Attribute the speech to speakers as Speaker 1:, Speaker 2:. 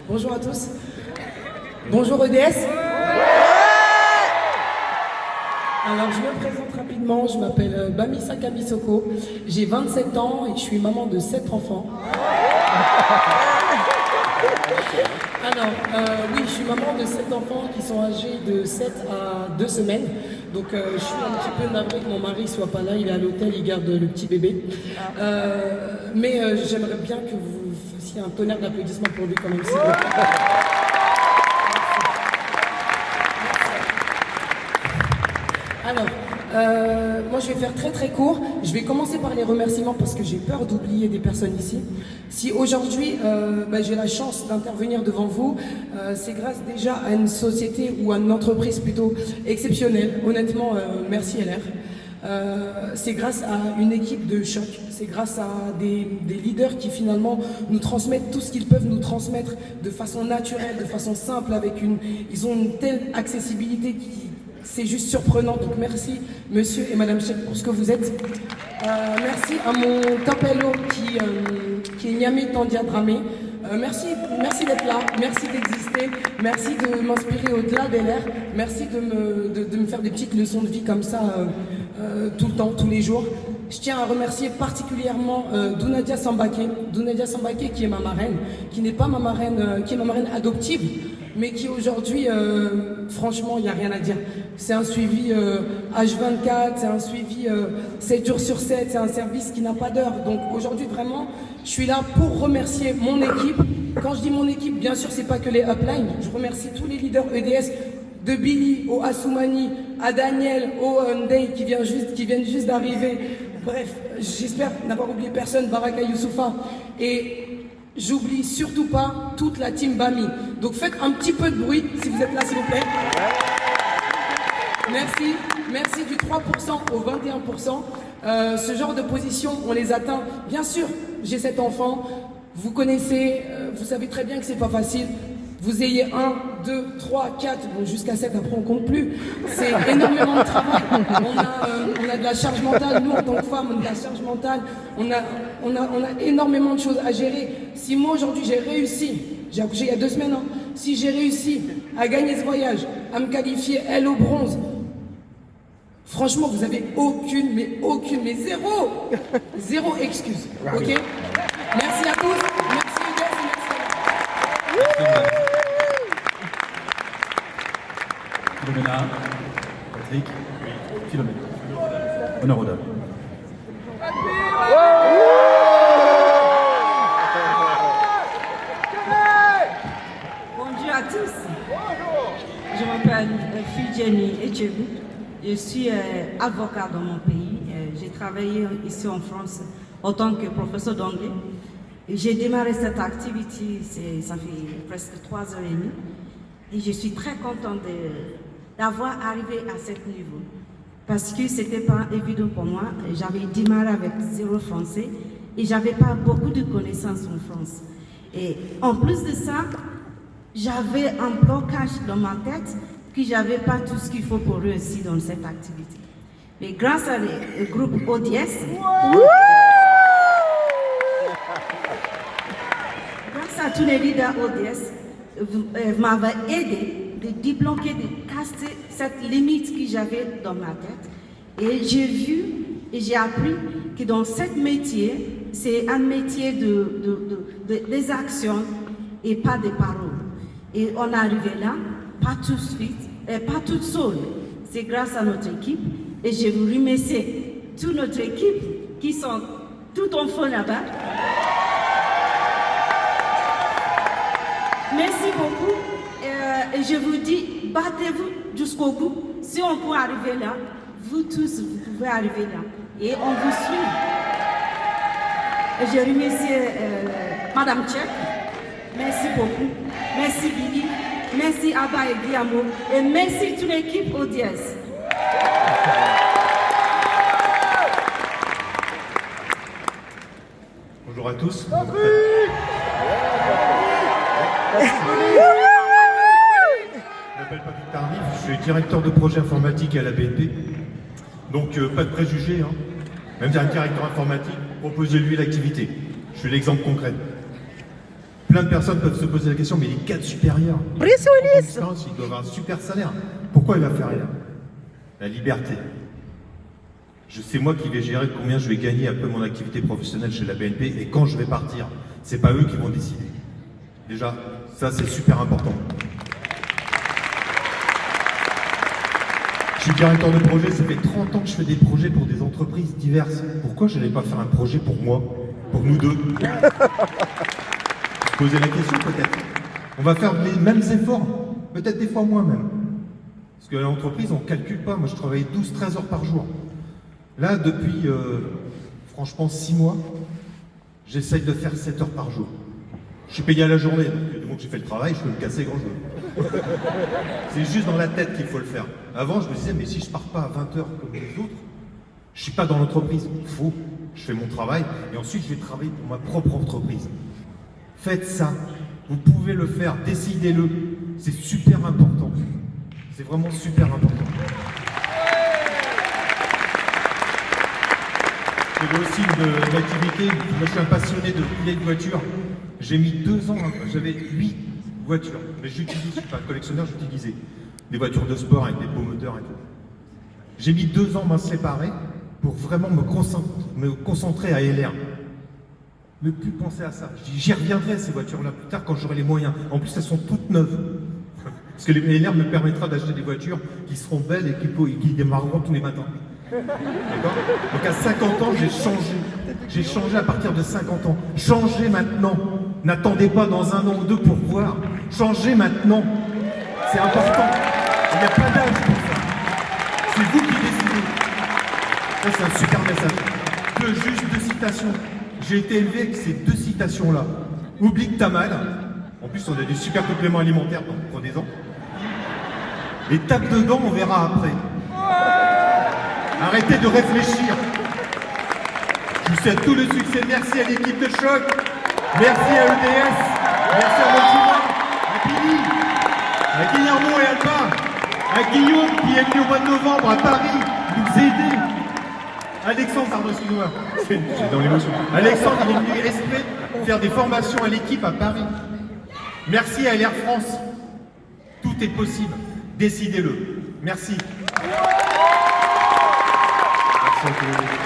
Speaker 1: Bonjour à tous. Bonjour EDS. Alors, je me présente rapidement. Je m'appelle Bamissa Kabisoko. J'ai 27 ans et je suis maman de 7 enfants. Alors, oui, je suis maman de 7 enfants qui sont âgés de 7 à 2 semaines. Donc, je suis un petit peu navrée que mon mari soit pas là. Il est à l'hôtel, il garde le petit bébé. Mais j'aimerais bien que vous fassiez un tonnerre d'applaudissements pour lui quand même, s'il vous plaît. Alors, moi je vais faire très court. Je vais commencer par les remerciements parce que j'ai peur d'oublier des personnes ici. Si aujourd'hui j'ai la chance d'intervenir devant vous, c'est grâce déjà à une société ou à une entreprise plutôt exceptionnelle. Honnêtement, merci LR. C'est grâce à une équipe de choc, c'est grâce à des leaders qui finalement nous transmettent tout ce qu'ils peuvent nous transmettre de façon naturelle, de façon simple, ils ont une telle accessibilité qui c'est juste surprenant. Donc merci monsieur et madame Cheikh pour ce que vous êtes. Merci à mon tapello qui est Niamey Tandia Dramé. Merci d'être là, merci d'exister, merci de m'inspirer au-delà des airs, merci de me faire des petites leçons de vie comme ça tout le temps, tous les jours. Je tiens à remercier particulièrement Dounadia Sambake qui est ma marraine, qui n'est pas ma marraine, qui est ma marraine adoptive, mais qui aujourd'hui, franchement, il n'y a rien à dire. C'est un suivi H24, c'est un suivi 7 jours sur 7, c'est un service qui n'a pas d'heure. Donc aujourd'hui, vraiment, je suis là pour remercier mon équipe. Quand je dis mon équipe, bien sûr, c'est pas que les uplines. Je remercie tous les leaders EDS, de Billy au Assoumani, à Daniel, au Ndei qui viennent juste d'arriver. Bref, j'espère n'avoir oublié personne, Baraka Youssoufa. Et j'oublie surtout pas toute la team Bami. Donc faites un petit peu de bruit si vous êtes là, s'il vous plaît. Merci du 3% au 21%. Ce genre de position, on les atteint. Bien sûr, j'ai 7 enfants. Vous connaissez, vous savez très bien que c'est pas facile. Vous ayez 1, 2, 3, 4, bon, jusqu'à 7, après on compte plus. C'est énormément de travail. On a de la charge mentale, nous en tant que femmes, on a de la charge mentale. On a énormément de choses à gérer. Si moi aujourd'hui j'ai réussi, j'ai accouché il y a 2 semaines, hein, si j'ai réussi à gagner ce voyage, à me qualifier, elle au bronze, franchement vous avez aucune, mais zéro excuse. Ok? Merci à tous. Merci Hugues, merci.
Speaker 2: Philomena, Patrick, Philomena. Honneur aux dames.
Speaker 3: Bonjour à tous. Je m'appelle Fidjeni Echebu. Je suis avocat dans mon pays. J'ai travaillé ici en France en tant que professeur d'anglais. J'ai démarré cette activité, ça fait presque 3 heures et demie. Et je suis très contente d'avoir arrivé à ce niveau. Parce que ce n'était pas évident pour moi. J'avais démarré avec 0 français et je n'avais pas beaucoup de connaissances en France. Et en plus de ça, j'avais un blocage dans ma tête que je n'avais pas tout ce qu'il faut pour réussir dans cette activité. Mais grâce au groupe ODS, grâce à tous les leaders ODS, vous m'avez aidé de débloquer, de casser cette limite que j'avais dans ma tête. Et j'ai vu et j'ai appris que dans ce métier, c'est un métier des actions et pas des paroles. Et on est arrivé là, pas tout de suite, et pas toute seule. C'est grâce à notre équipe. Et je vous remercie toute notre équipe qui sont tout en fond là-bas. Merci beaucoup. Et je vous dis, battez-vous jusqu'au bout. Si on peut arriver là, vous tous, vous pouvez arriver là. Et on vous suit. Et je remercie Madame Cheikh. Merci beaucoup. Merci Billy. Merci Abba et Guillermo. Et merci toute l'équipe ODS.
Speaker 2: Bonjour à tous. Je m'appelle Patrick Tardif, je suis directeur de projet informatique à la BNP. Donc pas de préjugés, hein. Même si un directeur informatique, proposez-lui l'activité. Je suis l'exemple concret. Plein de personnes peuvent se poser la question, mais les cadres supérieurs,
Speaker 4: Bruce Willis.
Speaker 2: ils doivent avoir un super salaire. Pourquoi il va faire rien? La liberté. Je sais moi qui vais gérer combien je vais gagner après mon activité professionnelle chez la BNP et quand je vais partir. C'est pas eux qui vont décider. Déjà, ça c'est super important. Je suis directeur de projet, ça fait 30 ans que je fais des projets pour des entreprises diverses. Pourquoi je n'allais pas faire un projet pour moi, pour nous deux? Se poser la question peut-être. On va faire les mêmes efforts, peut-être des fois moins même. Parce que l'entreprise, on ne calcule pas. Moi, je travaille 12-13 heures par jour. Là, depuis, franchement, 6 mois, j'essaye de faire 7 heures par jour. Je suis payé à la journée, donc du moment que j'ai fait le travail, je peux me casser quand je veux. C'est juste dans la tête qu'il faut le faire. Avant, je me disais, mais si je pars pas à 20 heures comme les autres, je suis pas dans l'entreprise. Faux, je fais mon travail et ensuite je vais travailler pour ma propre entreprise. Faites ça, vous pouvez le faire, décidez-le. C'est super important. C'est vraiment super important. J'ai aussi une activité, moi je suis un passionné de vieilles voitures. J'ai mis 2 ans, j'avais 8 voitures, mais j'utilise, je suis pas un collectionneur, j'utilisais des voitures de sport avec des beaux moteurs et tout. J'ai mis 2 ans à m'en séparer pour vraiment me concentrer à LR. Ne plus penser à ça. Je dis, j'y reviendrai ces voitures-là plus tard quand j'aurai les moyens. En plus, elles sont toutes neuves. Parce que les LR me permettra d'acheter des voitures qui seront belles et qui démarreront tous les matins. D'accord? Donc à 50 ans, j'ai changé. J'ai changé à partir de 50 ans. Changez maintenant. N'attendez pas dans 1 an ou 2 pour voir. Changez maintenant. C'est important. Il n'y a pas d'âge pour ça. C'est vous qui décidez. Ça, c'est un super message. Juste 2 citations. J'ai été élevé avec ces 2 citations-là. Oublie que t'as mal. En plus, on a des super compléments alimentaires, donc prenez-en. Et tape dedans, on verra après. Arrêtez de réfléchir. Je vous souhaite tout le succès. Merci à l'équipe de Choc. Merci à EDS. Merci à Motiva, à Billy, à Guillermo et Alba, à Guillaume qui est venu au mois de novembre à Paris nous aider. Alexandre, pardon, excuse-moi. J'ai dans l'émotion. Alexandre, il est venu exprès faire des formations à l'équipe à Paris. Merci à Air France. Tout est possible. Décidez-le. Merci. Merci à tous.